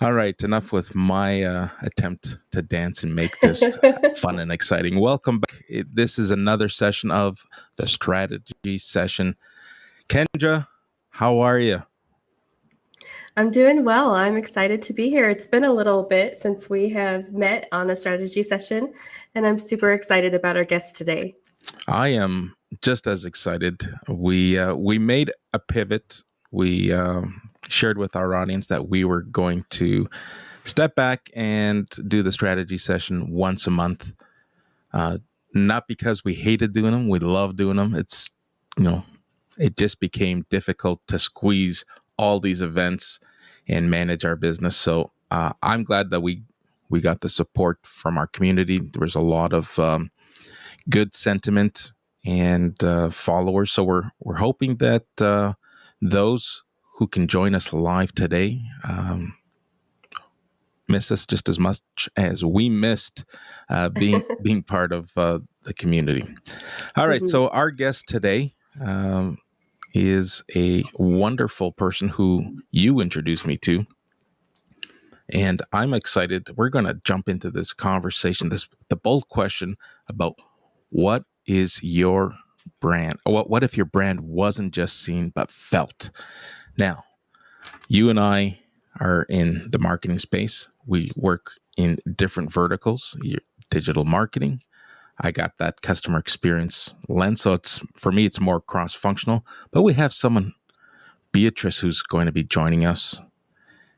All right, enough with my attempt to dance and make this fun and exciting. Welcome back. This is another session of the strategy session. Kendra, how are you? I'm doing well. I'm excited to be here. It's been a little bit since we have met on a strategy session, and I'm super excited about our guest today. I am just as excited. We made a pivot. We shared with our audience that we were going to step back and do the strategy session once a month. Uh, Not because we hated doing them, we love doing them. You know, it just became difficult to squeeze all these events and manage our business. So I'm glad that we got the support from our community. There was a lot of good sentiment and followers. So we're hoping that those who can join us live today miss us just as much as we missed being part of the community. All right, Mhm. so our guest today is a wonderful person who you introduced me to, and I'm excited. We're going to jump into this conversation, the bold question about what is your brand? What if your brand wasn't just seen but felt? Now, you and I are in the marketing space. We work in different verticals. Digital marketing. I got that customer experience lens. So it's for me, it's more cross functional. But we have someone, Beatrice, who's going to be joining us.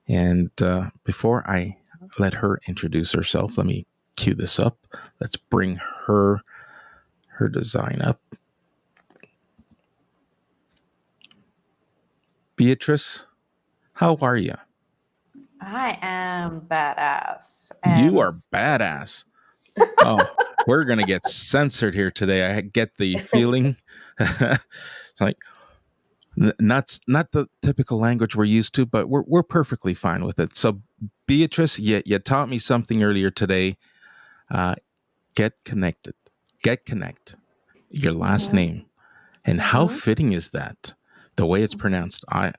And before I let her introduce herself, let me cue this up. Let's bring her design up. Beatrice, how are you? I am badass. You And are badass. Oh, we're going to get censored here today. I get the feeling. It's like not the typical language we're used to, but we're perfectly fine with it. So, Beatrice, you taught me something earlier today. Uh, get connected. Get connect. Your last Mhm, name. And how mhm. fitting is that? The way it's pronounced. I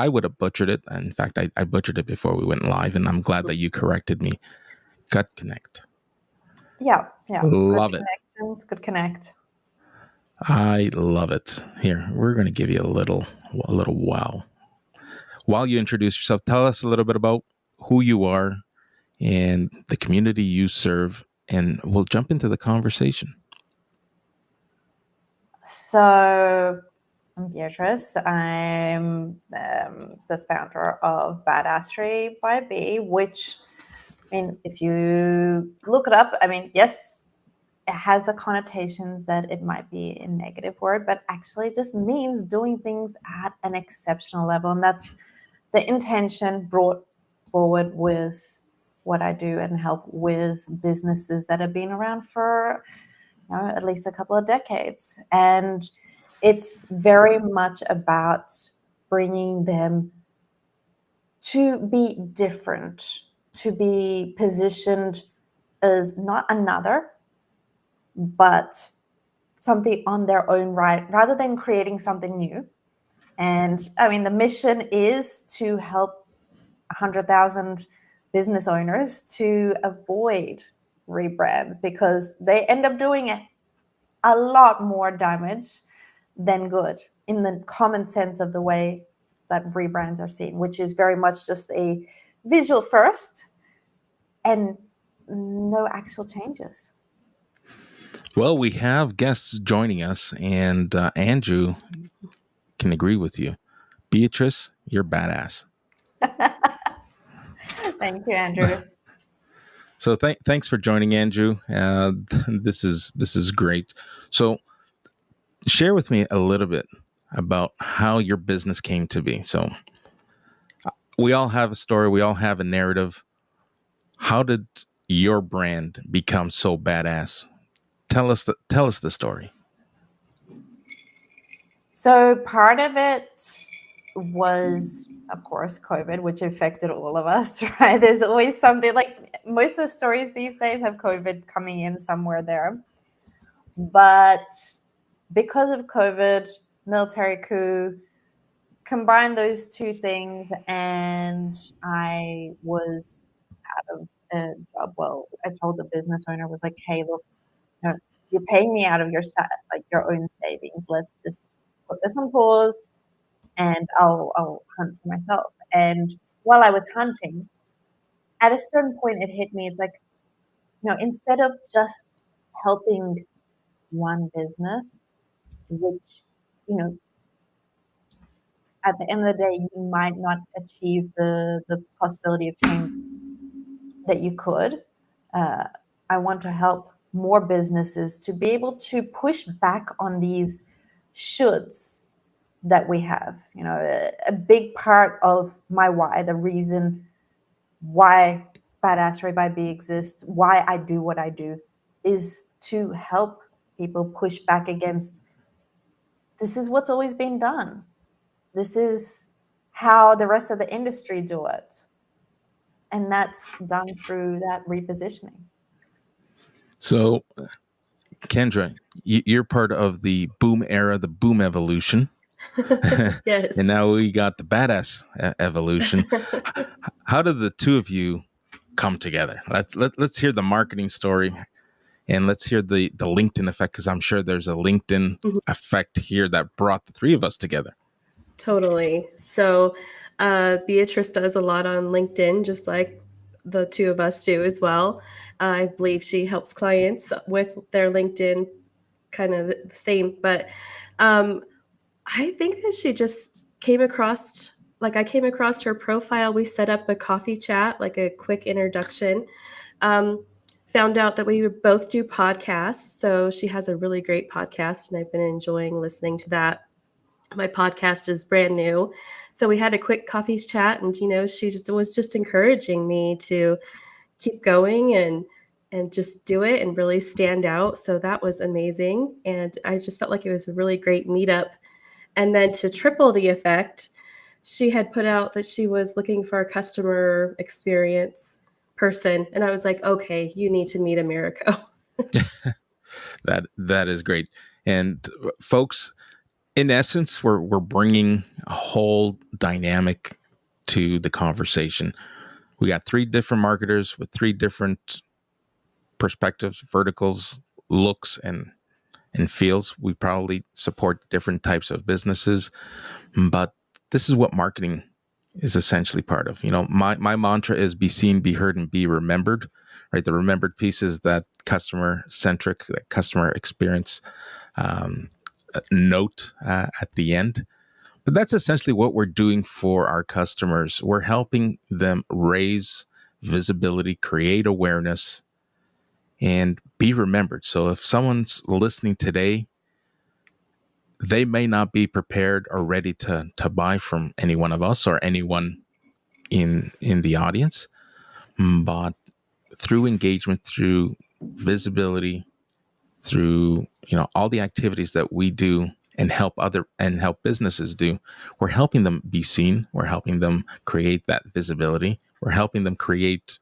would have butchered it. In fact, I butchered it before we went live, and I'm glad that you corrected me. Gut connect. Yeah, yeah. Good Love it. connections, good connect. I love it. Here, we're going to give you a little wow. While you introduce yourself, tell us a little bit about who you are and the community you serve, and we'll jump into the conversation. So, I'm Beatrice. I'm the founder of Badassery by B, which, if you look it up, yes, it has the connotations that it might be a negative word, but actually it just means doing things at an exceptional level. And that's the intention brought forward with what I do and help with businesses that have been around for at least a couple of decades. And it's very much about bringing them to be different, to be positioned as not another, but something on their own right, rather than creating something new. And the mission is to help 100,000 business owners to avoid rebrands, because they end up doing a lot more damage than good in the common sense of the way that rebrands are seen, which is very much just a visual first and no actual changes. Well, we have guests joining us, and Andrew can agree with you. Beatrice, you're badass. Thank you, Andrew. So thanks for joining, Andrew. This is great. So share with me a little bit about how your business came to be. So we all have a story. We all have a narrative. How did your brand become so badass? Tell us the story. So part of it was, of course, COVID, which affected all of us, right? There's always something, like most of the stories these days have COVID coming in somewhere there. But because of COVID, military coup, combine those two things, and I was out of a job. Well, I told the business owner, was like, hey, look, you know, you're paying me out of your own savings. Let's just put this on pause, and I'll hunt for myself. And while I was hunting, at a certain point, it hit me. It's like, instead of just helping one business, which, at the end of the day, you might not achieve the possibility of change that you could. I want to help more businesses to be able to push back on these shoulds that we have. A big part of my why, the reason why Badassery by B exists, why I do what I do, is to help people push back against, this is what's always been done. This is how the rest of the industry do it. And that's done through that repositioning. So, Kendra, you're part of the boom era, the boom evolution. Yes. And now we got the badass evolution. How did the two of you come together? Let's hear the marketing story, and let's hear the LinkedIn effect, because I'm sure there's a LinkedIn effect here that brought the three of us together. Totally. So Beatrice does a lot on LinkedIn, just like the two of us do as well. I believe she helps clients with their LinkedIn, kind of the same. But I think that she just came across, I came across her profile. We set up a coffee chat, like a quick introduction. Found out that we would both do podcasts. So she has a really great podcast, and I've been enjoying listening to that. My podcast is brand new. So we had a quick coffee chat, and, she was just encouraging me to keep going and just do it and really stand out. So that was amazing. And I just felt like it was a really great meetup. And then to triple the effect, she had put out that she was looking for a customer experience person. And I was like, okay, you need to meet Americo. That is great. And folks, in essence, we're bringing a whole dynamic to the conversation. We got three different marketers with three different perspectives, verticals, looks, and feels. We probably support different types of businesses, but this is what marketing is essentially part of. My mantra is be seen, be heard, and be remembered. Right, the remembered piece is that customer centric, that customer experience note at the end. But that's essentially what we're doing for our customers. We're helping them raise visibility, create awareness, and be remembered. So if someone's listening today, they may not be prepared or ready to buy from any one of us or anyone in the audience, but through engagement, through visibility, through all the activities that we do and help businesses do, we're helping them be seen. We're helping them create that visibility. We're helping them create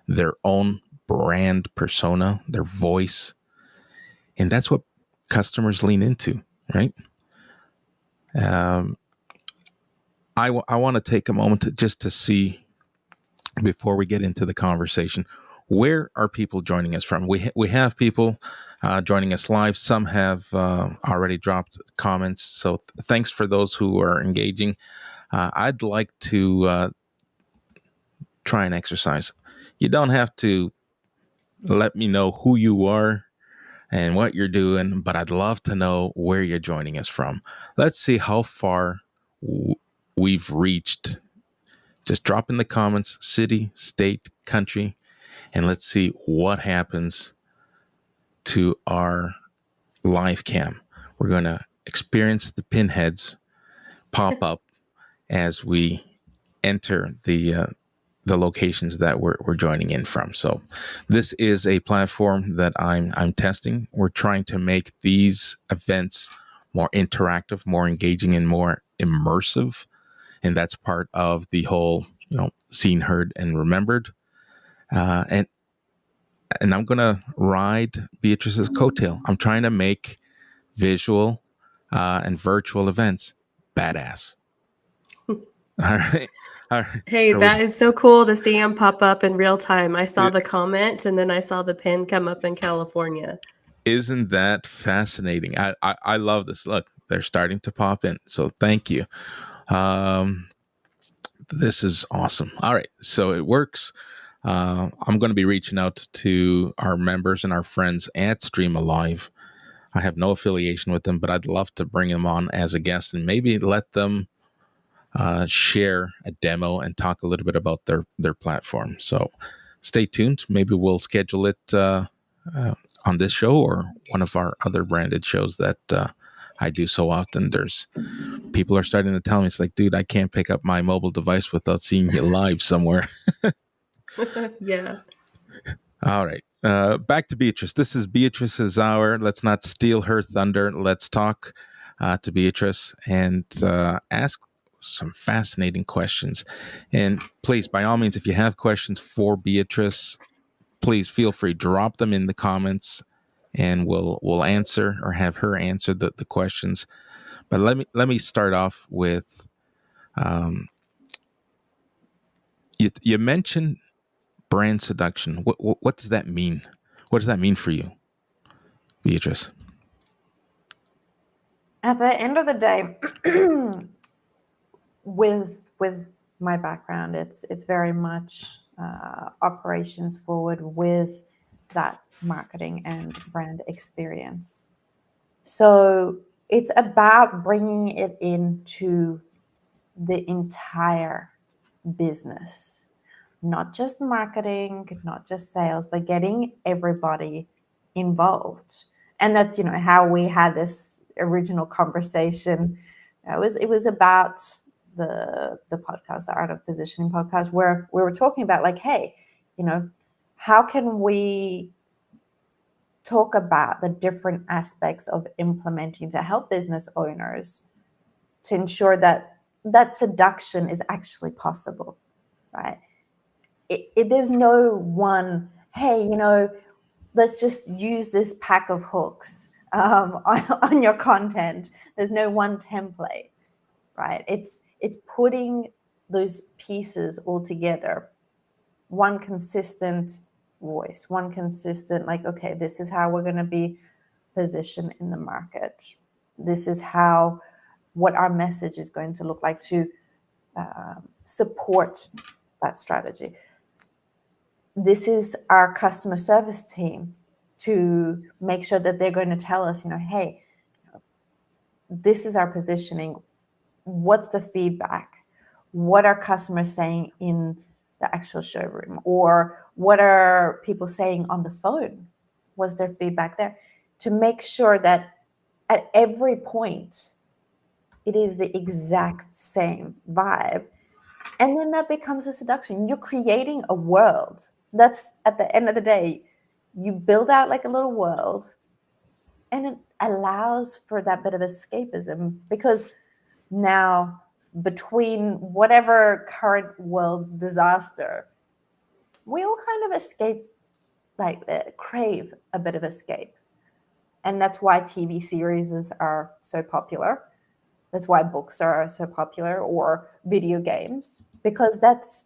their own brand persona, their voice. And that's what customers lean into, right? I want to take a moment just to see, before we get into the conversation, where are people joining us from? We have people joining us live. Some have already dropped comments. So thanks for those who are engaging. I'd like to try an exercise. You don't have to let me know who you are and what you're doing, but I'd love to know where you're joining us from. Let's see how far we've reached. Just drop in the comments, city, state, country, and let's see what happens to our live cam. We're going to experience the pinheads pop up as we enter the locations that we're joining in from. So this is a platform that I'm testing. We're trying to make these events more interactive, more engaging, and more immersive. And that's part of the whole, seen, heard, and remembered. And I'm going to ride Beatrice's coattail. I'm trying to make visual and virtual events badass. All right. All right. Hey, So we, that is so cool to see him pop up in real time. I saw the comment and then I saw the pin come up in California. isn't that fascinating? I love this. Look, they're starting to pop in. So thank you. Um, this is awesome. All right. So it works. I'm going to be reaching out to our members and our friends at Stream Alive. I have no affiliation with them, but I'd love to bring them on as a guest and maybe let them share a demo and talk a little bit about their platform. So stay tuned. Maybe we'll schedule it on this show or one of our other branded shows that I do so often. There's people are starting to tell me, it's like, dude, I can't pick up my mobile device without seeing you live somewhere. Yeah. All right. Back to Beatrice. This is Beatrice's hour. Let's not steal her thunder. Let's talk to Beatrice and ask some fascinating questions. And please, by all means, if you have questions for Beatrice, please feel free, drop them in the comments and we'll answer or have her answer the questions. But let me start off with you mentioned brand seduction. What does that mean? What does that mean for you, Beatrice? At the end of the day, with my background, it's very much operations forward with that marketing and brand experience. So it's about bringing it into the entire business, not just marketing, not just sales, but getting everybody involved. And that's, how we had this original conversation. It was about the podcast, the Art of Positioning podcast, where we were talking about like, hey, how can we talk about the different aspects of implementing to help business owners to ensure that seduction is actually possible, right? There's no one, hey, let's just use this pack of hooks on your content. There's no one template, right? It's putting those pieces all together, one consistent voice, one consistent, like, okay, this is how we're going to be positioned in the market. This is what our message is going to look like to support that strategy. This is our customer service team to make sure that they're going to tell us, hey, this is our positioning. What's the feedback? What are customers saying in the actual showroom? Or what are people saying on the phone? Was there feedback there? To make sure that at every point, it is the exact same vibe. And then that becomes a seduction. You're creating a world. That's, at the end of the day, you build out like a little world, and it allows for that bit of escapism, because now, between whatever current world disaster, we all kind of escape, crave a bit of escape. And that's why TV series are so popular. That's why books are so popular, or video games, because that's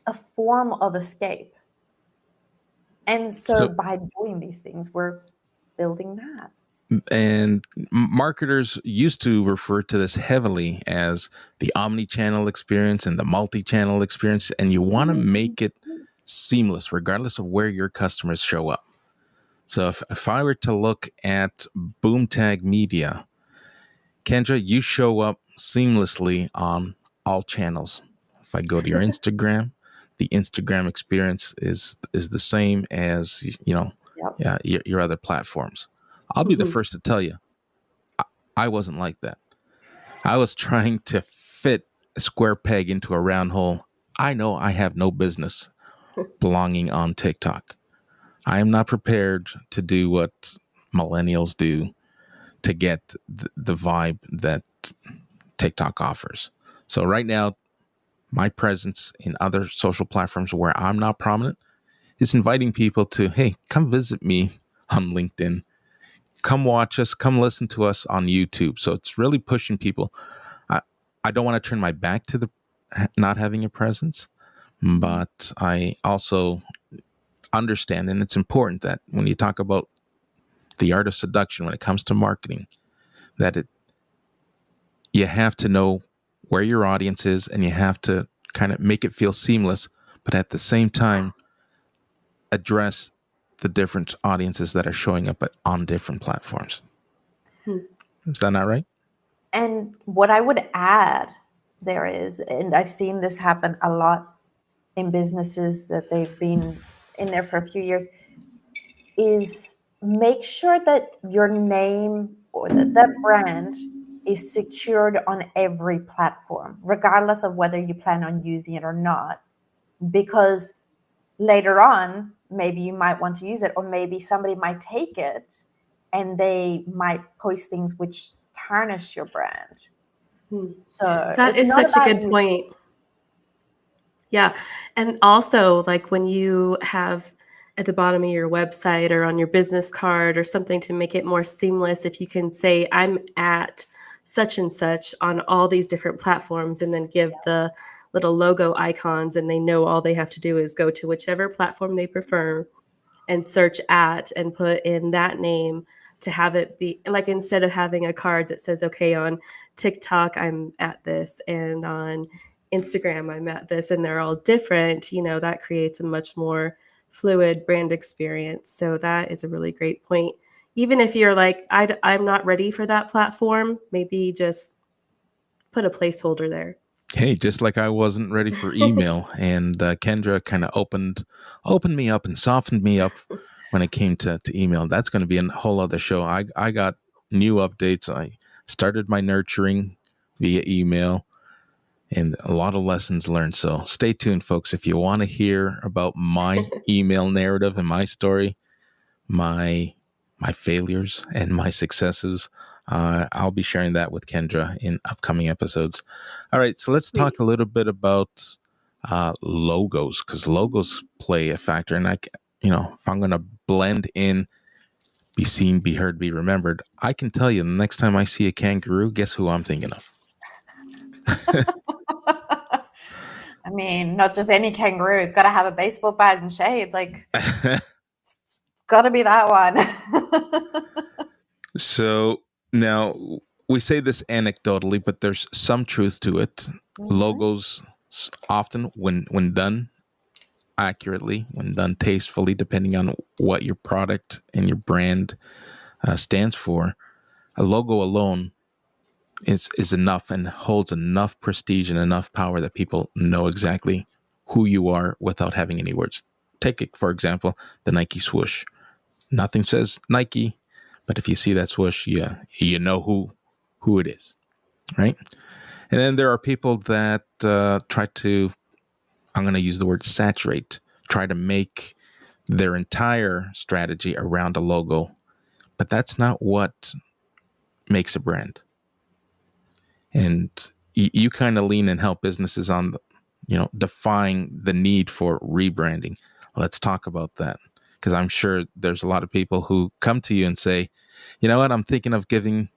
a form of escape. And so by doing these things, we're building that. And marketers used to refer to this heavily as the omni-channel experience and the multi-channel experience, and you want to make it seamless regardless of where your customers show up. So if I were to look at Boomtag Media, Kendra, you show up seamlessly on all channels. If I go to your Instagram, the Instagram experience is the same as your other platforms. I'll be the first to tell you, I wasn't like that. I was trying to fit a square peg into a round hole. I know I have no business belonging on TikTok. I am not prepared to do what millennials do to get the vibe that TikTok offers. So right now, my presence in other social platforms where I'm not prominent is inviting people to, hey, come visit me on LinkedIn. Come watch us, come listen to us on YouTube. So it's really pushing people. I don't want to turn my back to not having a presence, but I also understand, and it's important that when you talk about the art of seduction, when it comes to marketing, that you have to know where your audience is, and you have to kind of make it feel seamless, but at the same time address the different audiences that are showing up on different platforms. Is that not right? And what I would add there is, and I've seen this happen a lot in businesses that they've been in there for a few years, is make sure that your name or that brand is secured on every platform, regardless of whether you plan on using it or not. Because later on, maybe you might want to use it, or maybe somebody might take it and they might post things which tarnish your brand. So That it's is not such a about good you. point. Yeah. And also, like when you have at the bottom of your website or on your business card or something to make it more seamless, if you can say, I'm at such and such on all these different platforms, and then give the little logo icons, and they know all they have to do is go to whichever platform they prefer and search at and put in that name, to have it be like, instead of having a card that says, okay, on TikTok, I'm at this, and on Instagram, I'm at this, and they're all different, that creates a much more fluid brand experience. So that is a really great point. Even if you're like, I'm not ready for that platform, maybe just put a placeholder there. Hey, just like I wasn't ready for email, and Kendra kind of opened me up and softened me up when it came to email. That's going to be a whole other show. I got new updates. I started my nurturing via email, and a lot of lessons learned. So stay tuned, folks. If you want to hear about my email narrative and my story, my failures and my successes, I'll be sharing that with Kendra in upcoming episodes. All right, so let's talk a little bit about logos, because logos play a factor. And if I'm going to blend in, be seen, be heard, be remembered, I can tell you the next time I see a kangaroo, guess who I'm thinking of? I mean, not just any kangaroo. It's got to have a baseball bat and shades. Like, it's got to be that one. So now we say this anecdotally, but there's some truth to it. Logos often, when done accurately, when done tastefully, depending on what your product and your brand stands for, a logo alone is enough and holds enough prestige and enough power that people know exactly who you are without having any words. Take it, for example, the Nike swoosh. Nothing says Nike, but if you see that swoosh, you know who it is, right? And then there are people that try to, I'm going to use the word saturate, try to make their entire strategy around a logo, but that's not what makes a brand. And you kind of lean and help businesses on, define the need for rebranding. Let's talk about that, because I'm sure there's a lot of people who come to you and say, you know what, I'm thinking of giving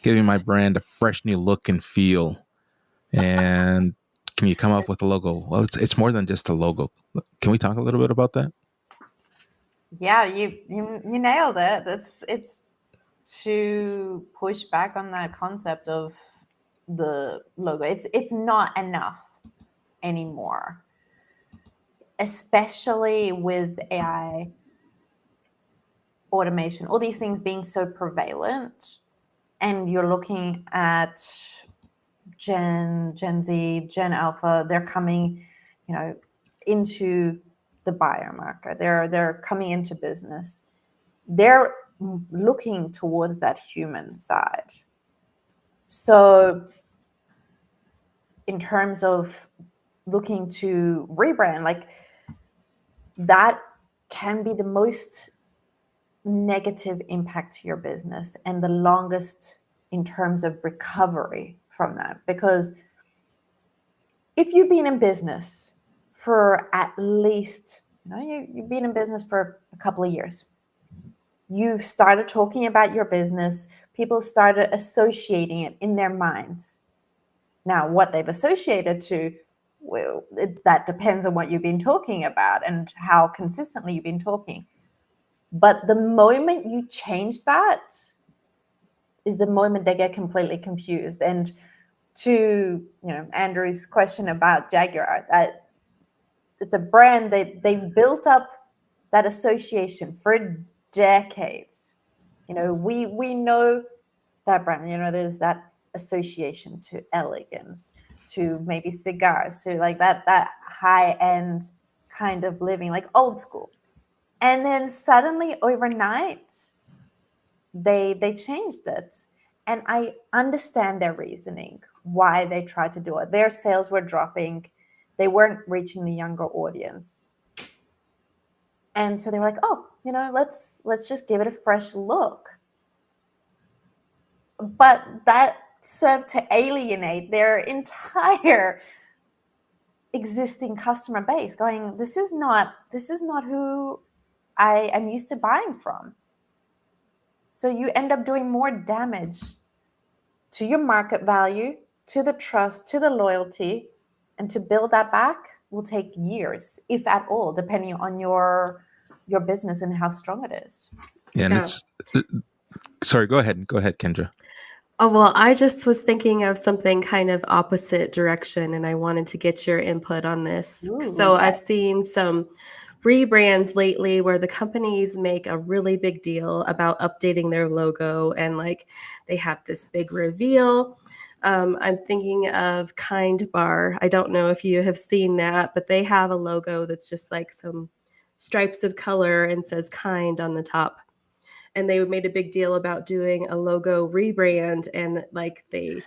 my brand a fresh new look and feel. And can you come up with a logo? Well, it's more than just a logo. Can we talk a little bit about that? Yeah, you nailed it. It's to push back on that concept of the logo. It's not enough anymore, especially with AI, automation, all these things being so prevalent. And you're looking at Gen Z, Gen Alpha. They're coming, into the buyer market. They're coming into business. They're looking towards that human side. So in terms of looking to rebrand, like, that can be the most negative impact to your business and the longest in terms of recovery from that. Because if you've been in business for at least, you've been in business for a couple of years, you've started talking about your business, people started associating it in their minds. Now, what they've associated to well, that depends on what you've been talking about and how consistently you've been talking. But the moment you change that is the moment they get completely confused. And to Andrew's question about Jaguar, that it's a brand that they built up that association for decades. We know that brand. There's that association to elegance, to maybe cigars, to like that high end kind of living, like old school. And then suddenly overnight, they changed it. And I understand their reasoning, why they tried to do it. Their sales were dropping. They weren't reaching the younger audience. And so they were like, oh, let's just give it a fresh look. But that served to alienate their entire existing customer base, going, this is not who I am used to buying from. So you end up doing more damage to your market value, to the trust, to the loyalty, and to build that back will take years, if at all, depending on your business and how strong it is. Yeah, and it's sorry, go ahead, Kendra. Oh, well, I just was thinking of something kind of opposite direction, and I wanted to get your input on this. So I've seen some rebrands lately where the companies make a really big deal about updating their logo, and like they have this big reveal. I'm thinking of Kind Bar. I don't know if you have seen that, but they have a logo that's just like some stripes of color and says kind on the top. And they made a big deal about doing a logo rebrand, and like they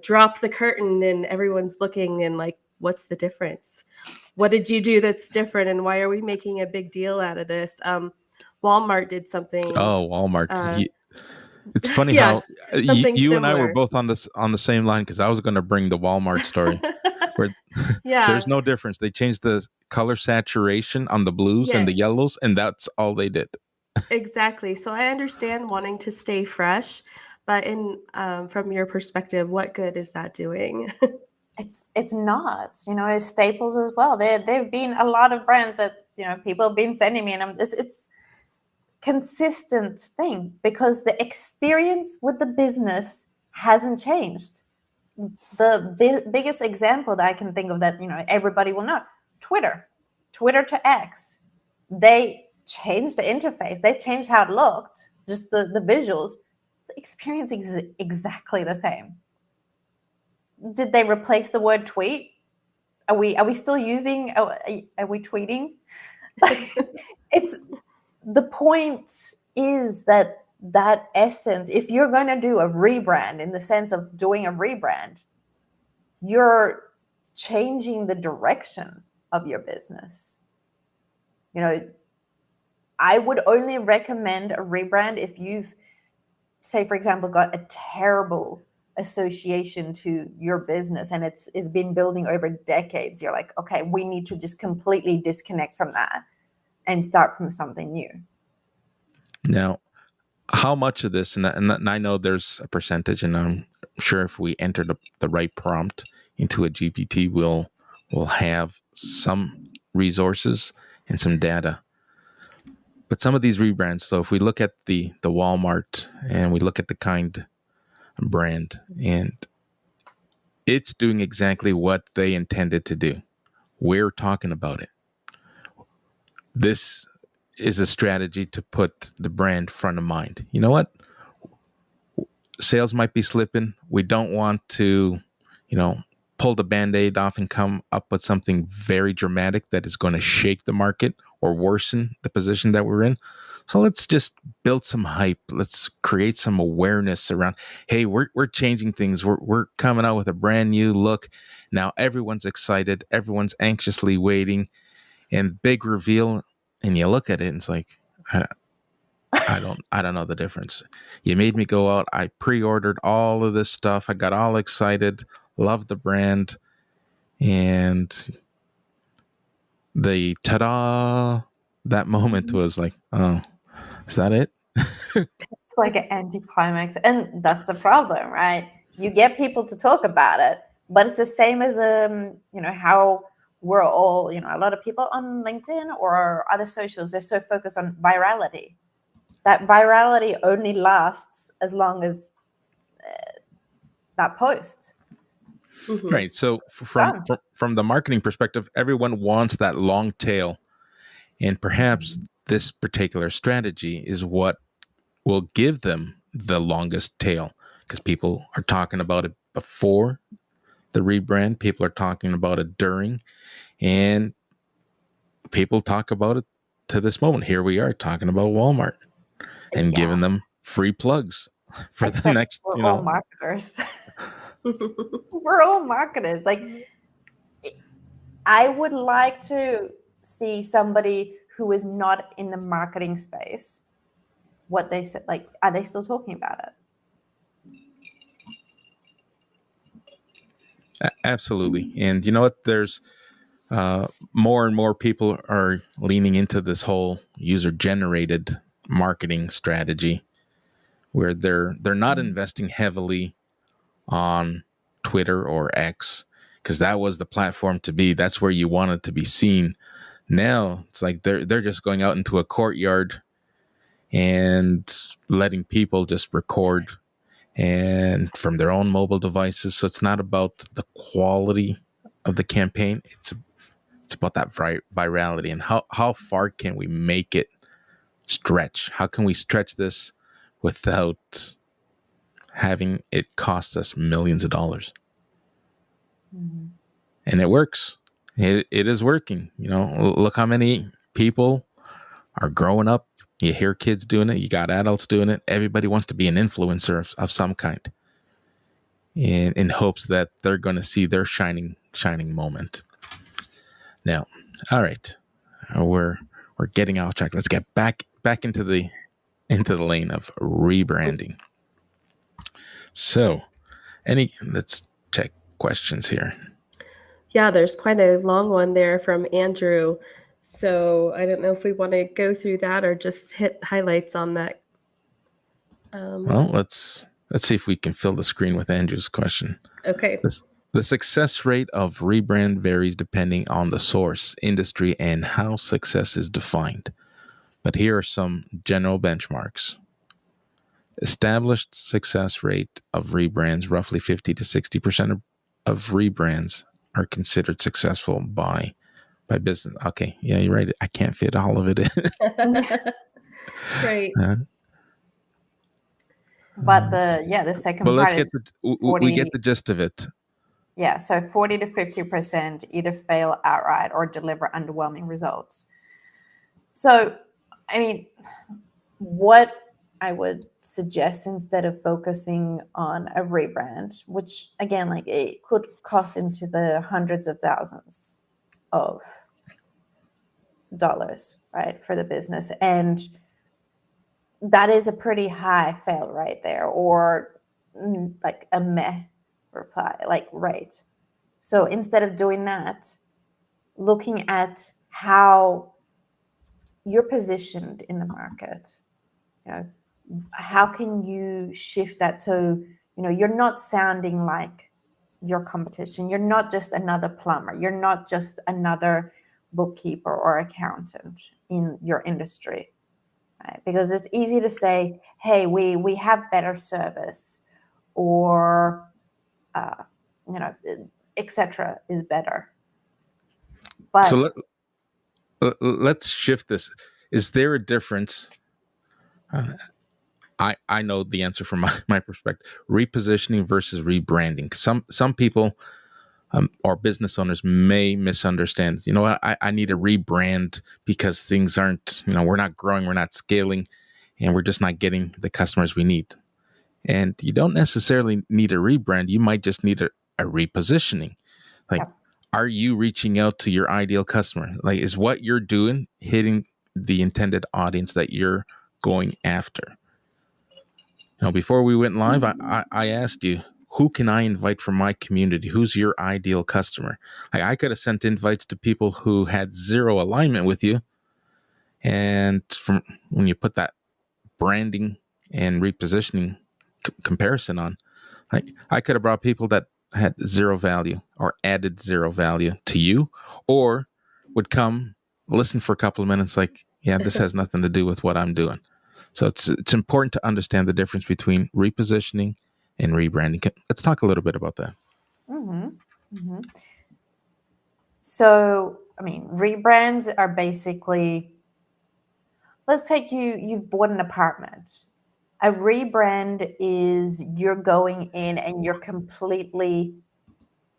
drop the curtain and everyone's looking and like, what's the difference? What did you do that's different, and why are we making a big deal out of this? Walmart did something. Oh, Walmart. It's funny how you and I were both on the same line, because I was going to bring the Walmart story where there's no difference. They changed the color saturation on the blues and the yellows, and that's all they did. Exactly. So I understand wanting to stay fresh, but from your perspective, what good is that doing? It's not. Staples as well. There've been a lot of brands that people have been sending me, and it's consistent thing, because the experience with the business hasn't changed. The biggest example that I can think of that everybody will know: Twitter to X. They changed the interface. They changed how it looked, just the visuals. The experience is exactly the same. Did they replace the word tweet? Are we still using? Are we tweeting? It's the point is that essence. If you're going to do a rebrand, in the sense of doing a rebrand, you're changing the direction of your business. I would only recommend a rebrand if you've, say, for example, got a terrible association to your business and it's been building over decades. You're like, okay, we need to just completely disconnect from that and start from something new. Now, how much of this, and I know there's a percentage, and I'm sure if we enter the right prompt into a GPT, we'll have some resources and some data. But some of these rebrands, so if we look at the Walmart and we look at the Kind brand, and it's doing exactly what they intended to do. We're talking about it. This is a strategy to put the brand front of mind. You know what? Sales might be slipping. We don't want to, pull the Band-Aid off and come up with something very dramatic that is going to shake the market or worsen the position that we're in. So let's just build some hype. Let's create some awareness around, hey, we're changing things. We're coming out with a brand new look. Now everyone's excited. Everyone's anxiously waiting. And big reveal, and you look at it and it's like, I don't know the difference. You made me go out. I pre-ordered all of this stuff. I got all excited, loved the brand, and the ta-da, that moment was like, oh, is that it? It's like an anticlimax. And that's the problem, right? You get people to talk about it, But it's the same as how we're all, a lot of people on LinkedIn or other socials, they're so focused on virality. That virality only lasts as long as that post. Mhm. Right. So from the marketing perspective, everyone wants that long tail, and perhaps this particular strategy is what will give them the longest tail, because people are talking about it before the rebrand, people are talking about it during, and people talk about it to this moment. Here we are talking about Walmart and giving them free plugs for Except the next, we're all marketers. We're all marketers. Like, I would like to see somebody who is not in the marketing space, what they said. Like, are they still talking about it? Absolutely. And you know what? There's more and more people are leaning into this whole user-generated marketing strategy, where they're not investing heavily on Twitter or X, because that was the platform to be. That's where you wanted to be seen. Now it's like they're just going out into a courtyard and letting people just record and from their own mobile devices. So it's not about the quality of the campaign. It's about that virality, and how far can we make it stretch? How can we stretch this without having it cost us millions of dollars? Mm-hmm. And it works. It is working. Look how many people are growing up. You hear kids doing it. You got adults doing it. Everybody wants to be an influencer of some kind, in hopes that they're going to see their shining moment. Now, all right, we're getting off track. Let's get back into the lane of rebranding. So, let's check questions here. Yeah, there's quite a long one there from Andrew. So I don't know if we want to go through that or just hit highlights on that. Well, let's see if we can fill the screen with Andrew's question. Okay. The success rate of rebrand varies depending on the source, industry, and how success is defined. But here are some general benchmarks. Established success rate of rebrands, roughly 50 to 60% of rebrands are considered successful by business. Okay, yeah, you're right. I can't fit all of it in. Right. But the second part let's is get we get the gist of it. Yeah, so 40 to 50% either fail outright or deliver underwhelming results. So, I mean, what I would suggest, instead of focusing on a rebrand, which again, like, it could cost into the hundreds of thousands of dollars, right, for the business. And that is a pretty high fail rate there, or like a meh reply, like, rate. So instead of doing that, looking at how you're positioned in the market, how can you shift that so you're not sounding like your competition. You're not just another plumber. You're not just another bookkeeper or accountant in your industry, right? Because it's easy to say, hey, we have better service, or etc. is better. But So let's shift this. Is there a difference? I know the answer from my perspective. Repositioning versus rebranding. Some people or business owners may misunderstand. I need a rebrand because things aren't. We're not growing, we're not scaling, and we're just not getting the customers we need. And you don't necessarily need a rebrand. You might just need a repositioning. Like, are you reaching out to your ideal customer? Like, is what you're doing hitting the intended audience that you're going after? Before we went live, I asked you, who can I invite from my community? Who's your ideal customer? Like, I could have sent invites to people who had zero alignment with you. And from when you put that branding and repositioning comparison on, like, I could have brought people that had zero value or added zero value to you, or would come listen for a couple of minutes like, yeah, this has nothing to do with what I'm doing. So it's important to understand the difference between repositioning and rebranding. Let's talk a little bit about that. Mm-hmm. Mm-hmm. So, I mean, rebrands are basically, let's take you've bought an apartment. A rebrand is you're going in and you're completely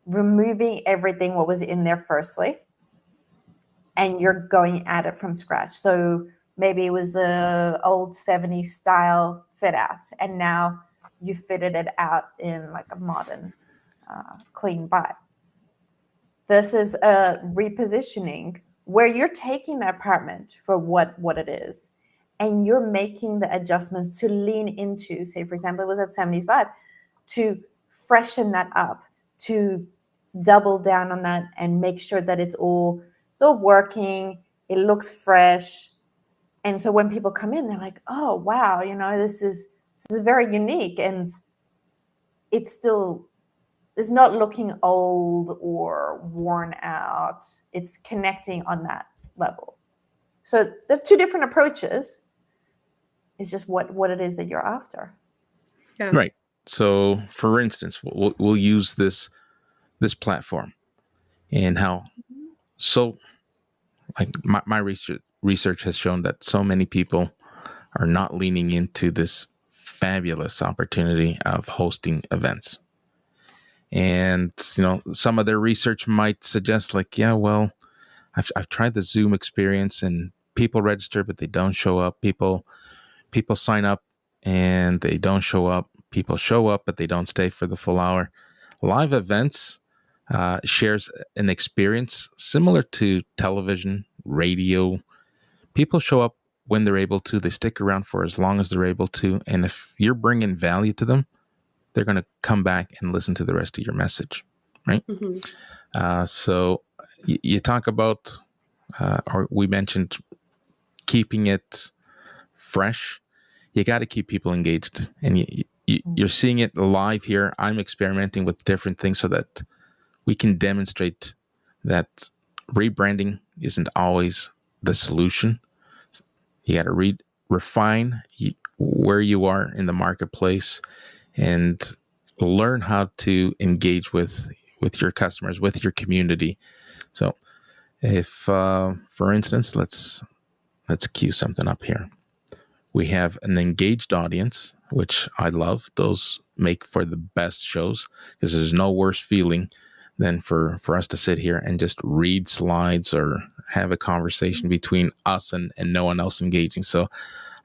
removing everything what was in there firstly, and you're going at it from scratch. So maybe it was a old 70s style fit out, and now you fitted it out in like a modern clean vibe. Versus a repositioning where you're taking the apartment for what it is, and you're making the adjustments to lean into, say, for example, it was that 70s vibe, to freshen that up, to double down on that and make sure that it's all working, it looks fresh. And so when people come in, they're like, oh, wow, this is very unique, and it's still, it's not looking old or worn out. It's connecting on that level. So the two different approaches is just what it is that you're after. Yeah. Right. So, for instance, we'll use this platform and how so like my research has shown that so many people are not leaning into this fabulous opportunity of hosting events. And some of their research might suggest like, yeah, well, I've tried the Zoom experience and people register but they don't show up. People sign up and they don't show up. People show up but they don't stay for the full hour. Live events shares an experience similar to television, radio. People show up when they're able to. They stick around for as long as they're able to. And if you're bringing value to them, they're going to come back and listen to the rest of your message, right? Mm-hmm. So you talk about, or we mentioned keeping it fresh. You got to keep people engaged, and you're seeing it live here. I'm experimenting with different things so that we can demonstrate that rebranding isn't always the solution. You got to refine where you are in the marketplace and learn how to engage with your customers, with your community. So if, for instance, let's cue something up here. We have an engaged audience, which I love. Those make for the best shows because there's no worse feeling than for us to sit here and just read slides or have a conversation between us and no one else engaging. So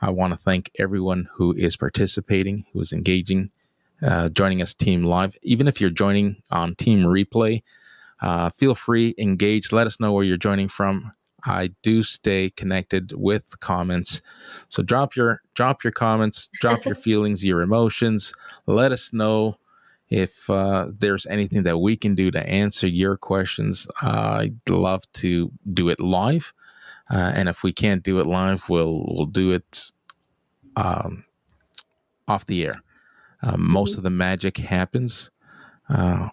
I want to thank everyone who is participating, who is engaging, joining us team live. Even if you're joining on team replay, feel free, engage. Let us know where you're joining from. I do stay connected with comments. So drop your comments, drop your feelings, your emotions. Let us know if there's anything that we can do to answer your questions. I'd love to do it live. And if we can't do it live, we'll do it off the air. Most of the magic happens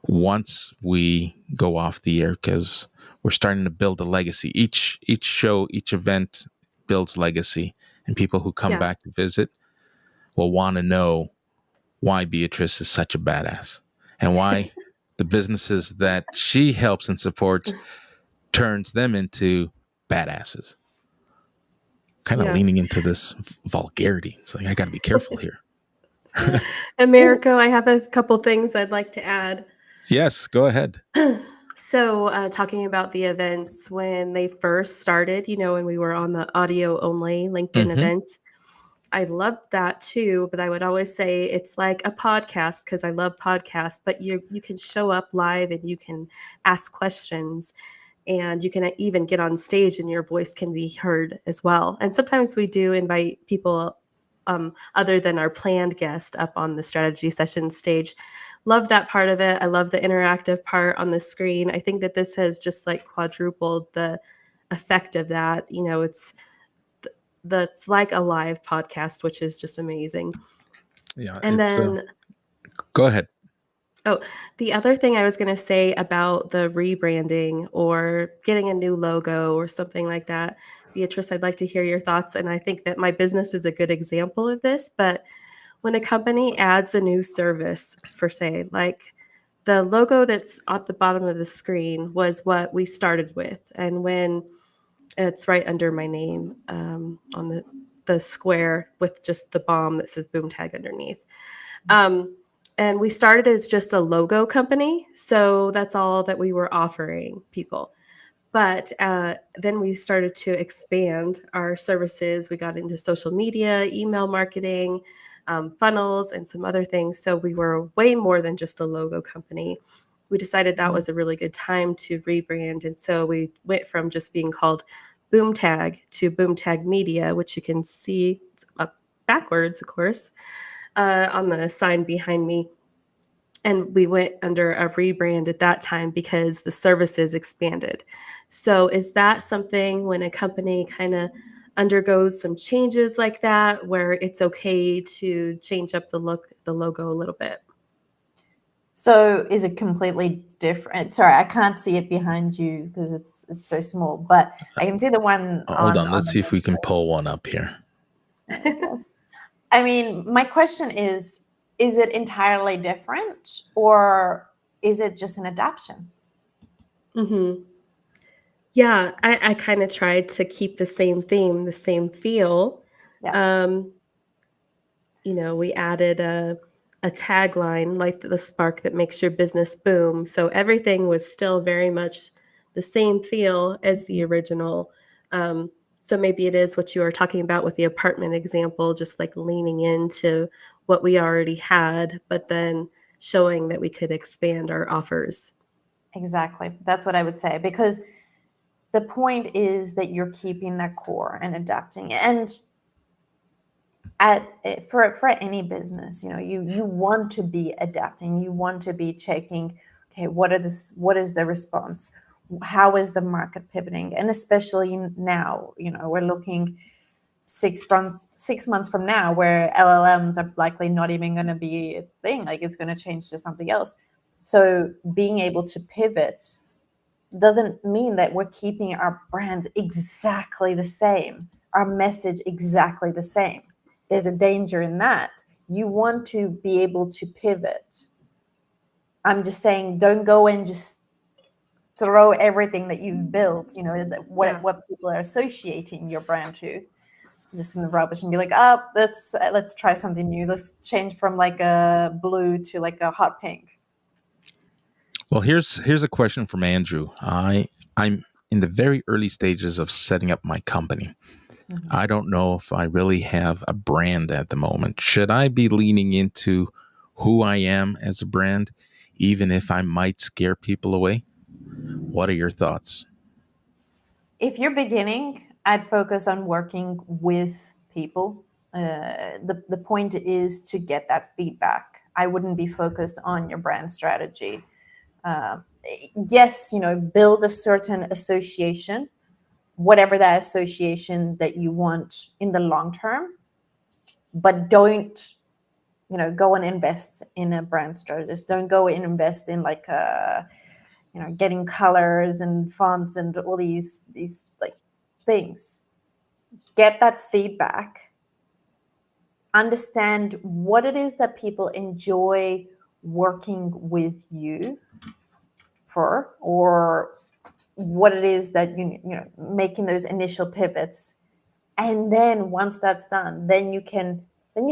once we go off the air because we're starting to build a legacy. Each show, each event builds legacy, and people who come back to visit will want to know why Beatrice is such a badass and why the businesses that she helps and supports turns them into badasses. Kind of leaning into this vulgarity. It's like, I got to be careful here. Americo, I have a couple things I'd like to add. Yes, go ahead. So talking about the events when they first started, when we were on the audio only LinkedIn events, I loved that too. But I would always say it's like a podcast because I love podcasts, but you can show up live and you can ask questions and you can even get on stage and your voice can be heard as well. And sometimes we do invite people other than our planned guest up on the strategy session stage. Love that part of it. I love the interactive part on the screen. I think that this has just like quadrupled the effect of that. That's like a live podcast, which is just amazing. Yeah. And then go ahead. Oh, the other thing I was going to say about the rebranding or getting a new logo or something like that, Beatrice, I'd like to hear your thoughts. And I think that my business is a good example of this. But when a company adds a new service, for say, like the logo that's at the bottom of the screen was what we started with. And when it's right under my name on the square with just the bomb that says boom tag underneath. And we started as just a logo company. So that's all that we were offering people. But then we started to expand our services. We got into social media, email marketing, funnels, and some other things. So we were way more than just a logo company. We decided that was a really good time to rebrand. And so we went from just being called Boomtag to Boomtag Media, which you can see up backwards, of course, on the sign behind me. And we went under a rebrand at that time because the services expanded. So is that something when a company kind of undergoes some changes like that where it's okay to change up the look, the logo a little bit? So is it completely different? Sorry, I can't see it behind you because it's so small, but I can see the one Hold on. Let's the see if we can main pull one up here. screen. Okay. I mean, my question is it entirely different or is it just an adaptation? Mm-hmm. Yeah, I kind of tried to keep the same theme, the same feel. Yeah. We added a tagline like the spark that makes your business boom. So everything was still very much the same feel as the original. So maybe it is what you were talking about with the apartment example, just like leaning into what we already had, but then showing that we could expand our offers. Exactly. That's what I would say, because the point is that you're keeping that core and adapting. And for any business, you want to be adapting. You want to be checking, okay, what is the response? How is the market pivoting? And especially now, we're looking 6 months from now, where LLMs are likely not even going to be a thing. Like, it's going to change to something else. So being able to pivot doesn't mean that we're keeping our brand exactly the same, our message exactly the same. There's a danger in that. You want to be able to pivot. I'm just saying, don't go and just throw everything that you've built, what people are associating your brand to, just in the rubbish, and be like, oh, let's try something new. Let's change from like a blue to like a hot pink. Well, here's a question from Andrew. I'm in the very early stages of setting up my company. Mm-hmm. I don't know if I really have a brand at the moment. Should I be leaning into who I am as a brand, even if I might scare people away? What are your thoughts? If you're beginning, I'd focus on working with people. The point is to get that feedback. I wouldn't be focused on your brand strategy. Yes, build a certain association, whatever that association that you want in the long term, but don't go and invest in a brand strategist. Don't go and invest in like getting colors and fonts and all these like things. Get that feedback, understand what it is that people enjoy working with you for, or what it is that making those initial pivots. And then once that's done, then you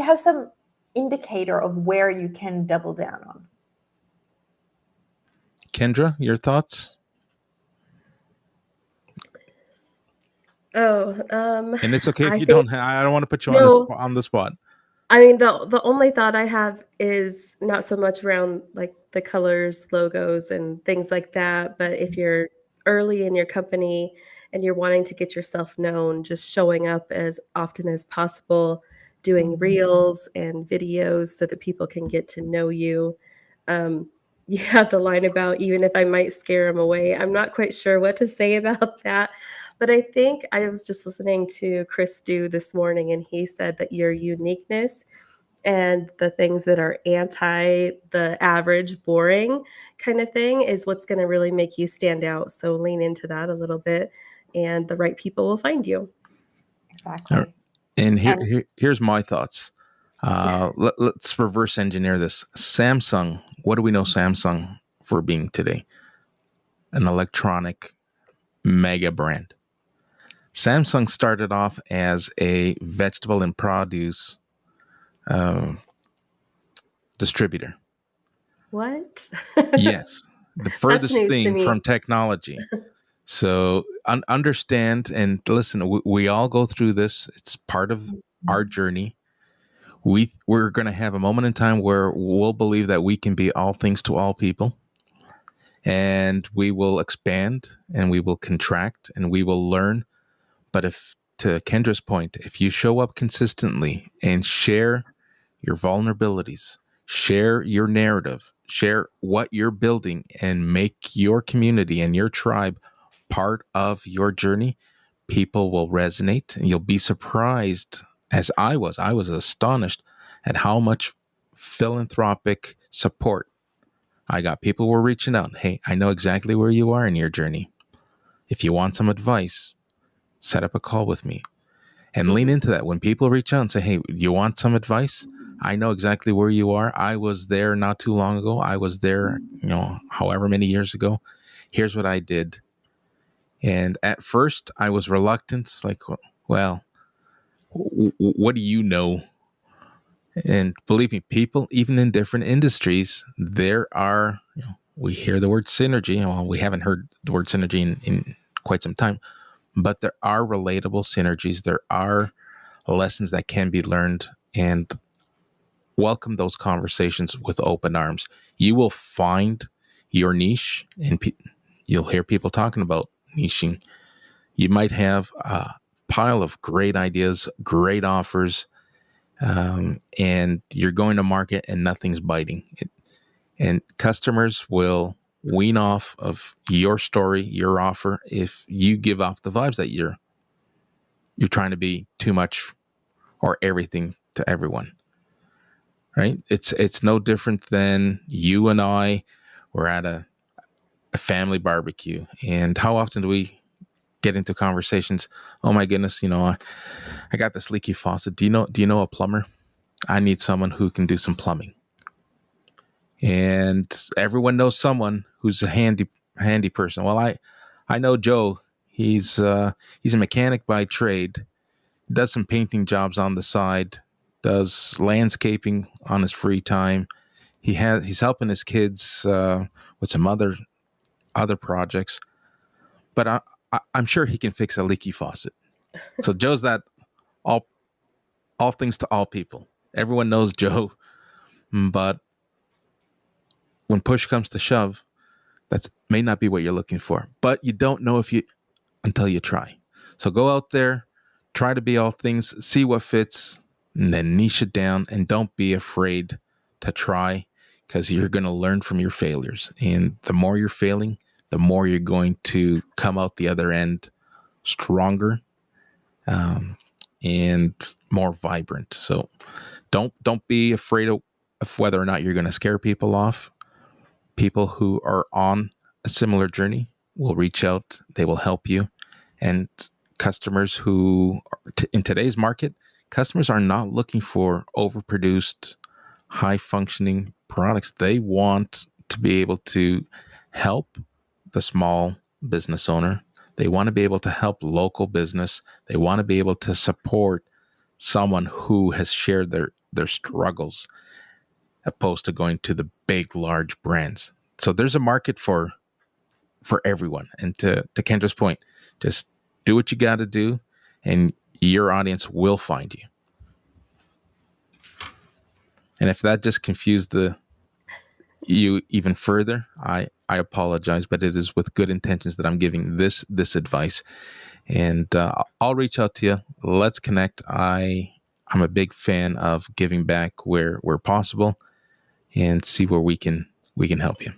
have some indicator of where you can double down on. Kendra, your thoughts? And it's okay if I you think don't. I don't want to put you no. on the spot. I mean, the only thought I have is not so much around like the colors, logos, and things like that. But if you're early in your company and you're wanting to get yourself known, just showing up as often as possible, doing reels and videos so that people can get to know you. You have the line about even if I might scare them away. I'm not quite sure what to say about that. But I think I was just listening to Chris Do this morning, and he said that your uniqueness and the things that are anti the average boring kind of thing is what's going to really make you stand out. So lean into that a little bit, and the right people will find you. Exactly. And And here's my thoughts. Let's reverse engineer this. Samsung, what do we know Samsung for being today? An electronic mega brand. Samsung started off as a vegetable and produce distributor. What? Yes, the That's furthest news to thing from me. technology. So understand and listen. We all go through this. It's part of our journey. We're going to have a moment in time where we'll believe that we can be all things to all people, and we will expand and we will contract and we will learn. But if, to Kendra's point, if you show up consistently and share your vulnerabilities, share your narrative, share what you're building, and make your community and your tribe part of your journey, people will resonate, and you'll be surprised, as I was. I was astonished at how much philanthropic support I got. People were reaching out. Hey, I know exactly where you are in your journey. If you want some advice, set up a call with me. And lean Mhm. into that. When people reach out and say, hey, do you want some advice? I know exactly where you are. I was there not too long ago. I was there, however many years ago. Here's what I did. And at first I was reluctant. It's like, well, what do you know? And believe me, people, even in different industries, there are, we hear the word synergy. Well, we haven't heard the word synergy in quite some time, but there are relatable synergies. There are lessons that can be learned, and welcome those conversations with open arms. You will find your niche, and you'll hear people talking about niching. You might have a pile of great ideas, great offers, and you're going to market and nothing's biting. And customers will wean off of your story, your offer, if you give off the vibes that you're trying to be too much or everything to everyone. Right? It's no different than you and I were at a family barbecue. And how often do we get into conversations? Oh my goodness, I got this leaky faucet. Do you know a plumber? I need someone who can do some plumbing. And everyone knows someone who's a handy person. Well, I know Joe. He's a mechanic by trade. Does some painting jobs on the side. Does landscaping on his free time. He's helping his kids with some other projects. But I'm sure he can fix a leaky faucet. So Joe's that all things to all people. Everyone knows Joe, but when push comes to shove, that may not be what you're looking for. But you don't know until you try. So go out there, try to be all things, see what fits, and then niche it down. And don't be afraid to try, because you're going to learn from your failures. And the more you're failing, the more you're going to come out the other end stronger, and more vibrant. So don't be afraid of whether or not you're going to scare people off. People who are on a similar journey will reach out. They will help you. And customers who, in today's market, customers are not looking for overproduced, high functioning products. They want to be able to help the small business owner. They want to be able to help local business. They want to be able to support someone who has shared their struggles, opposed to going to the big, large brands. So there's a market for everyone. And to Kendra's point, just do what you got to do, and your audience will find you. And if that just confused you even further, I apologize, but it is with good intentions that I'm giving this advice. And I'll reach out to you. Let's connect. I'm a big fan of giving back where possible, and see where we can help you.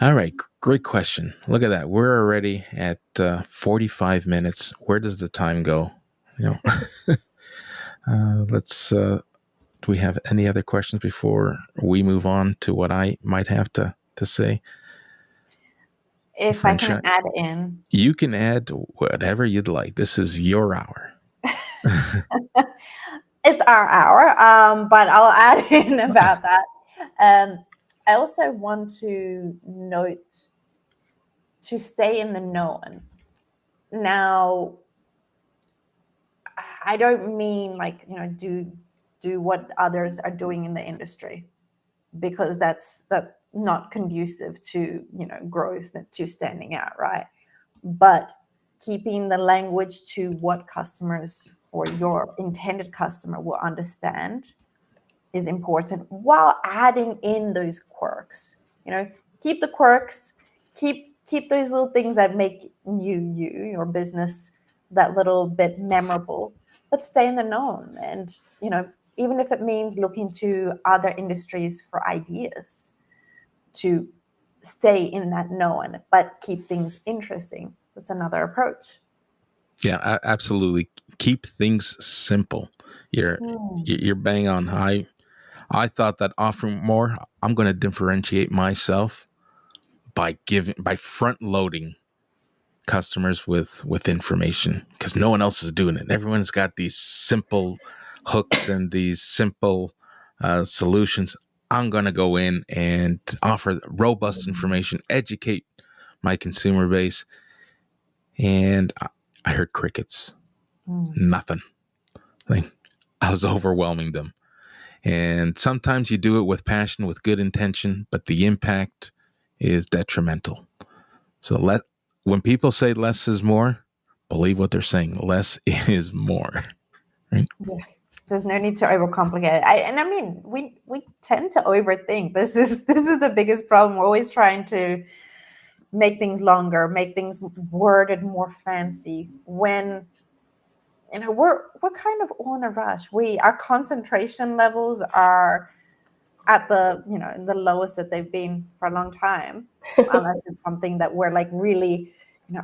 All right, great question. Look at that. We're already at 45 minutes. Where does the time go? You know, Let's. Do we have any other questions before we move on to what I might have to say? If I can add in, you can add whatever you'd like. This is your hour. It's our hour, but I'll add in about that. I also want to note to stay in the known. Now, I don't mean like, do what others are doing in the industry, because that's not conducive to, growth, to standing out, right? But keeping the language to what customers or your intended customer will understand is important, while adding in those quirks. Keep the quirks, keep those little things that make your business that little bit memorable, but stay in the known. And even if it means looking to other industries for ideas, to stay in that known but keep things interesting. That's another approach. Yeah, absolutely. Keep things simple. You're bang on. I thought that offering more, I'm going to differentiate myself by front loading customers with information, because no one else is doing it. Everyone's got these simple hooks and these simple solutions. I'm going to go in and offer robust information, educate my consumer base. And I heard crickets. Nothing. Like, I was overwhelming them. And sometimes you do it with passion, with good intention, but the impact is detrimental. So when people say less is more, believe what they're saying. Less is more. Right? Yeah. There's no need to overcomplicate it. We tend to overthink. This is the biggest problem. We're always trying to make things longer, make things worded more fancy, when we're kind of on a rush. Our concentration levels are at the the lowest that they've been for a long time, unless it's something that we're like really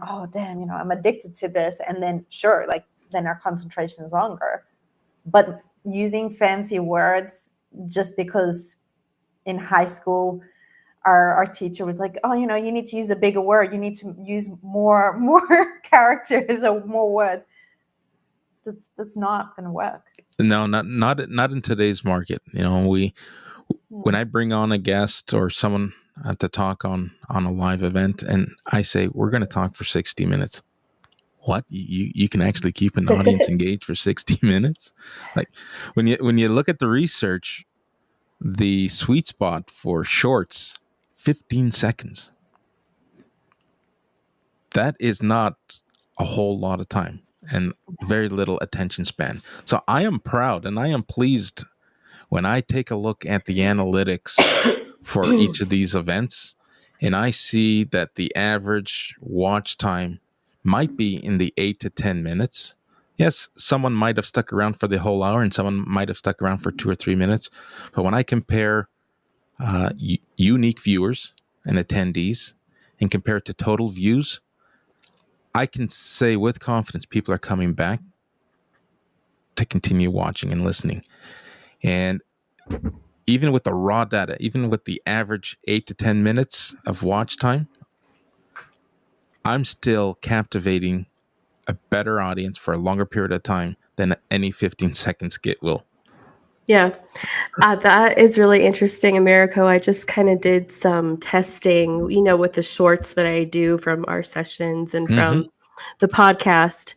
oh damn, I'm addicted to this, and then sure, like then our concentration is longer. But using fancy words just because in high school our teacher was like, oh, you need to use a bigger word, you need to use more characters or more words. That's not going to work. No, not in today's market. When I bring on a guest or someone to talk on a live event, and I say we're going to talk for 60 minutes. What? You can actually keep an audience engaged for 60 minutes? Like when you look at the research, the sweet spot for shorts, 15 seconds. That is not a whole lot of time and very little attention span. So I am proud and I am pleased when I take a look at the analytics for each of these events, and I see that the average watch time might be in the 8 to 10 minutes. Yes, someone might have stuck around for the whole hour and someone might have stuck around for 2 or 3 minutes. But when I compare unique viewers and attendees and compare it to total views, I can say with confidence people are coming back to continue watching and listening. And even with the raw data, even with the average 8 to 10 minutes of watch time, I'm still captivating a better audience for a longer period of time than any 15-second skit will. Yeah, that is really interesting, Americo. I just kind of did some testing, with the shorts that I do from our sessions and from the podcast.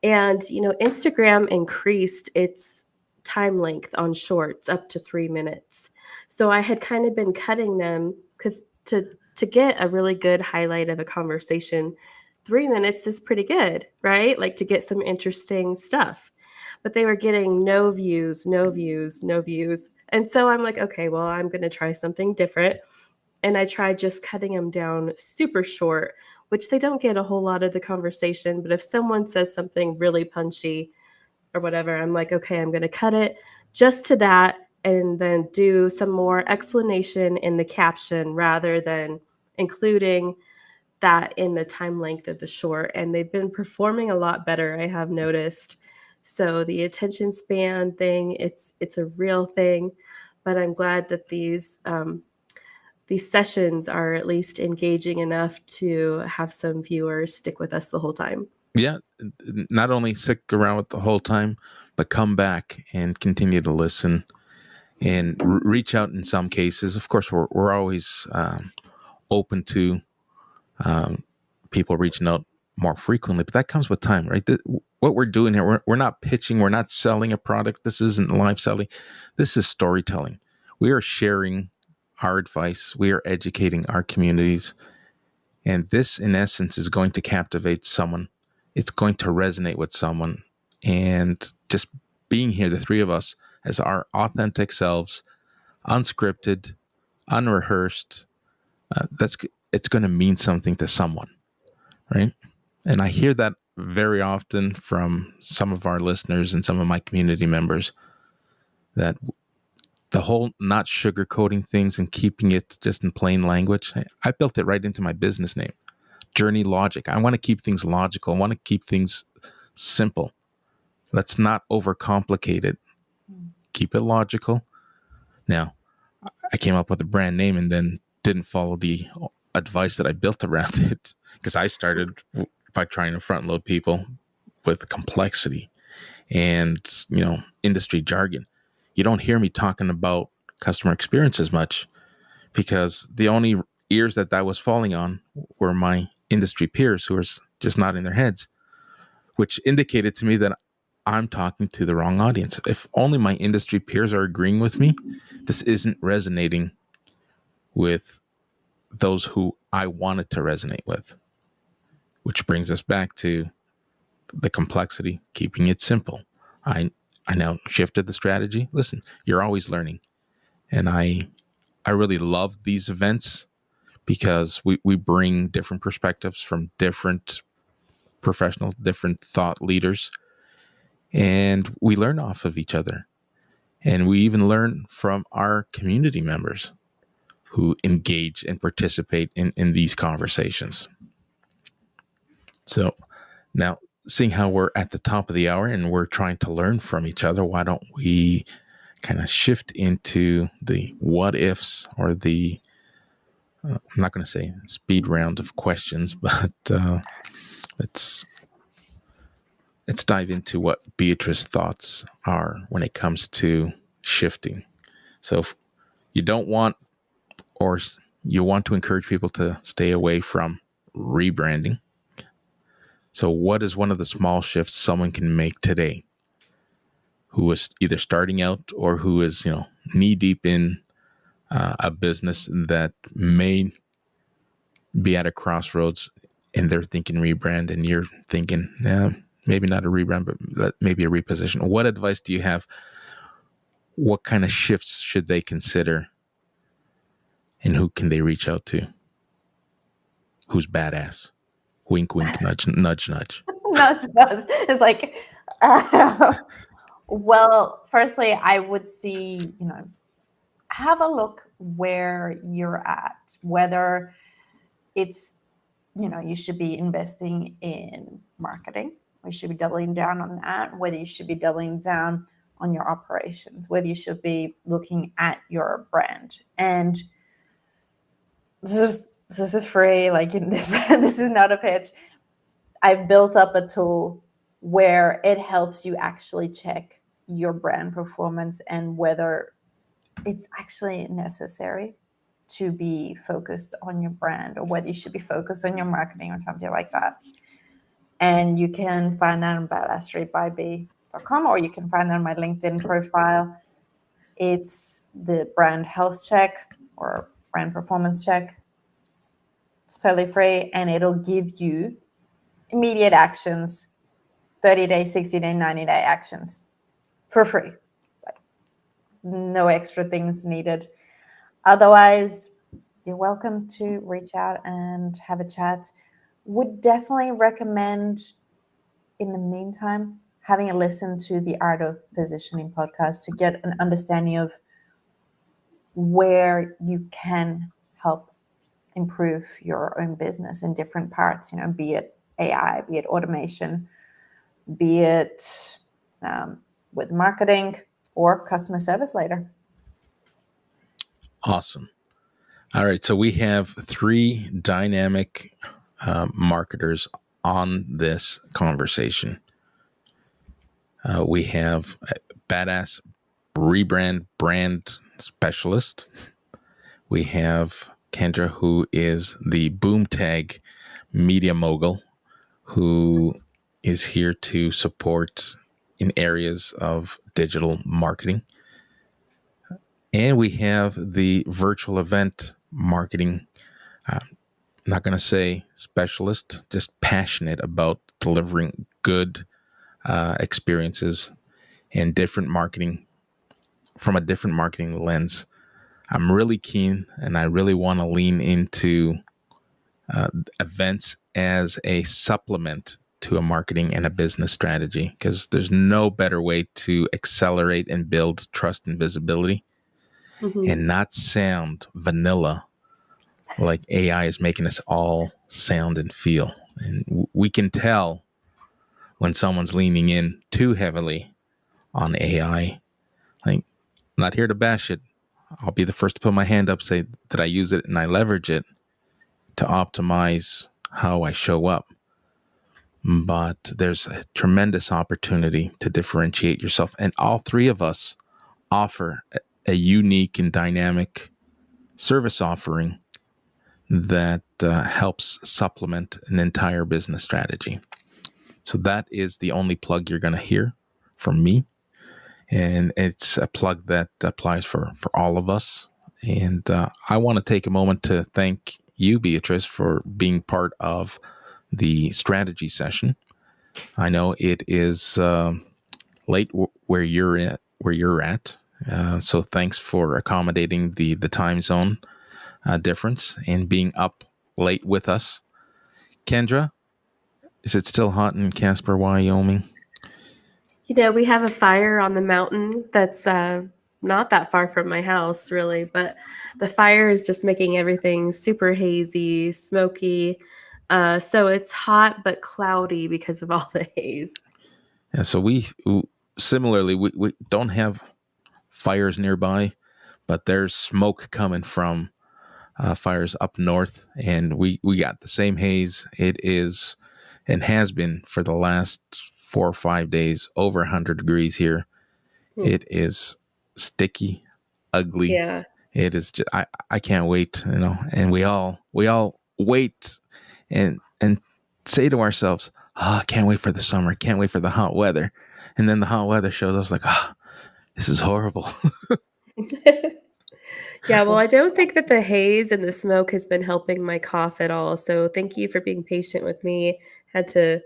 And, Instagram increased its time length on shorts up to 3 minutes. So I had kind of been cutting them because to get a really good highlight of a conversation, 3 minutes is pretty good, right? Like to get some interesting stuff. But they were getting no views, no views, no views. And so I'm like, okay, well, I'm going to try something different. And I tried just cutting them down super short, which they don't get a whole lot of the conversation. But if someone says something really punchy or whatever, I'm like, okay, I'm going to cut it just to that and then do some more explanation in the caption rather than including that in the time length of the short. And they've been performing a lot better, I have noticed. So the attention span thing, it's a real thing. But I'm glad that these sessions are at least engaging enough to have some viewers stick with us the whole time. Yeah, not only stick around with the whole time, but come back and continue to listen and reach out in some cases. Of course, we're always open to people reaching out more frequently, but that comes with time, right? What we're doing here, we're not pitching, we're not selling a product. This isn't live selling. This is storytelling. We are sharing our advice. We are educating our communities. And this, in essence, is going to captivate someone. It's going to resonate with someone. And just being here, the three of us, as our authentic selves, unscripted, unrehearsed, it's going to mean something to someone, right? And I hear that very often from some of our listeners and some of my community members, that the whole not sugarcoating things and keeping it just in plain language, I built it right into my business name. Journey Logic. I want to keep things logical. I want to keep things simple. Let's not overcomplicate it. Keep it logical. Now, I came up with a brand name and then didn't follow the advice that I built around it, because I started by trying to front load people with complexity and, industry jargon. You don't hear me talking about customer experience as much, because the only ears that was falling on were my industry peers who were just nodding their heads, which indicated to me that I'm talking to the wrong audience. If only my industry peers are agreeing with me, this isn't resonating with those who I wanted to resonate with, which brings us back to the complexity, keeping it simple. I now shifted the strategy. Listen, you're always learning. And I really love these events because we bring different perspectives from different professionals, different thought leaders, and we learn off of each other. And we even learn from our community members who engage and participate in these conversations. So now, seeing how we're at the top of the hour and we're trying to learn from each other, why don't we kind of shift into the what ifs, or the I'm not going to say speed round of questions, but let's dive into what Beatrice's thoughts are when it comes to shifting. So if you don't want, or you want to encourage people to stay away from rebranding. So what is one of the small shifts someone can make today who is either starting out or who is, knee deep in a business that may be at a crossroads and they're thinking rebrand and you're thinking, maybe not a rebrand, but maybe a reposition? What advice do you have? What kind of shifts should they consider? And who can they reach out to? Who's badass? Wink, wink, nudge, nudge, nudge. Nudge, nudge. It's like, well, firstly, I would see, have a look where you're at, whether it's, you should be investing in marketing, or you should be doubling down on that, whether you should be doubling down on your operations, whether you should be looking at your brand. And this is free, like this is not a pitch. I've built up a tool where it helps you actually check your brand performance and whether it's actually necessary to be focused on your brand, or whether you should be focused on your marketing or something like that. And you can find that on badassraybyb.com, or you can find that on my LinkedIn profile. It's the brand health check or brand performance check. It's totally free, and it'll give you immediate actions, 30-day, 60-day, 90-day actions for free. No extra things needed. Otherwise, you're welcome to reach out and have a chat. Would definitely recommend, in the meantime, having a listen to the Art of Positioning podcast to get an understanding of where you can help improve your own business in different parts, be it AI, be it automation, be it with marketing or customer service later. Awesome. All right. So we have 3 dynamic marketers on this conversation. We have a badass rebrand brand specialist. We have Kendra, who is the Boomtag media mogul, who is here to support in areas of digital marketing. And we have the virtual event marketing, not going to say specialist, just passionate about delivering good experiences and different marketing from a different marketing lens. I'm really keen and I really want to lean into events as a supplement to a marketing and a business strategy, because there's no better way to accelerate and build trust and visibility and not sound vanilla like AI is making us all sound and feel. And we can tell when someone's leaning in too heavily on AI. Like, I'm not here to bash it. I'll be the first to put my hand up, say that I use it and I leverage it to optimize how I show up. But there's a tremendous opportunity to differentiate yourself. And all 3 of us offer a unique and dynamic service offering that helps supplement an entire business strategy. So that is the only plug you're going to hear from me. And it's a plug that applies for all of us. And I want to take a moment to thank you, Beatrice, for being part of the strategy session. I know it is late where you're at. So thanks for accommodating the time zone difference and being up late with us. Kendra, is it still hot in Casper, Wyoming? We have a fire on the mountain that's not that far from my house, really, but the fire is just making everything super hazy, smoky. So it's hot but cloudy because of all the haze. Yeah, so we similarly, we don't have fires nearby, but there's smoke coming from fires up north, and we got the same haze. It is and has been for the last 4 or 5 days, over 100 degrees here. It is sticky, ugly. Yeah. It is just, I can't wait, and we all wait and say to ourselves, I can't wait for the summer, can't wait for the hot weather. And then the hot weather shows us like, this is horrible. Yeah, well, I don't think that the haze and the smoke has been helping my cough at all. So thank you for being patient with me. Had to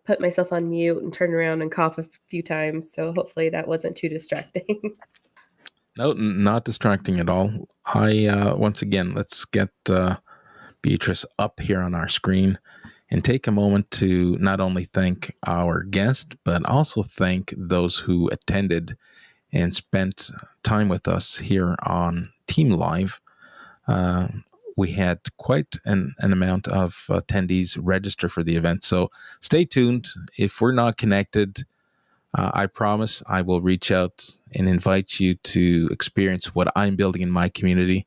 put myself on mute and turn around and cough a few times. So hopefully that wasn't too distracting. No, not distracting at all. Once again, let's get Beatrice up here on our screen and take a moment to not only thank our guest, but also thank those who attended and spent time with us here on Team Live. We had quite an amount of attendees register for the event. So stay tuned. If we're not connected, I promise I will reach out and invite you to experience what I'm building in my community.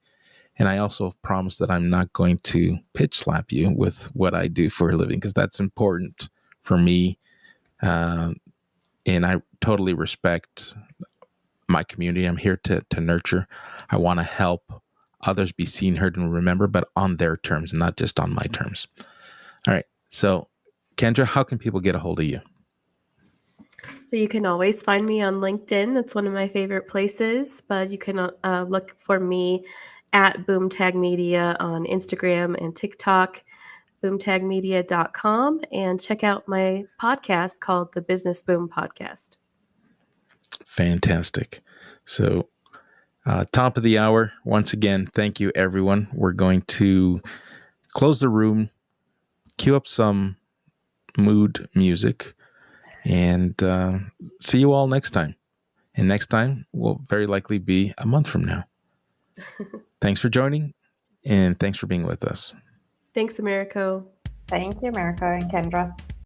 And I also promise that I'm not going to pitch slap you with what I do for a living, because that's important for me. And I totally respect my community. I'm here to nurture. I want to help others be seen, heard, and remembered, but on their terms, not just on my terms. All right. So, Kendra, how can people get a hold of you? You can always find me on LinkedIn. That's one of my favorite places. But you can look for me at Boomtag Media on Instagram and TikTok, boomtagmedia.com, and check out my podcast called the Business Boom Podcast. Fantastic. So, top of the hour, once again, thank you, everyone. We're going to close the room, cue up some mood music, and see you all next time. And next time will very likely be a month from now. Thanks for joining, and thanks for being with us. Thanks, Americo. Thank you, America and Kendra.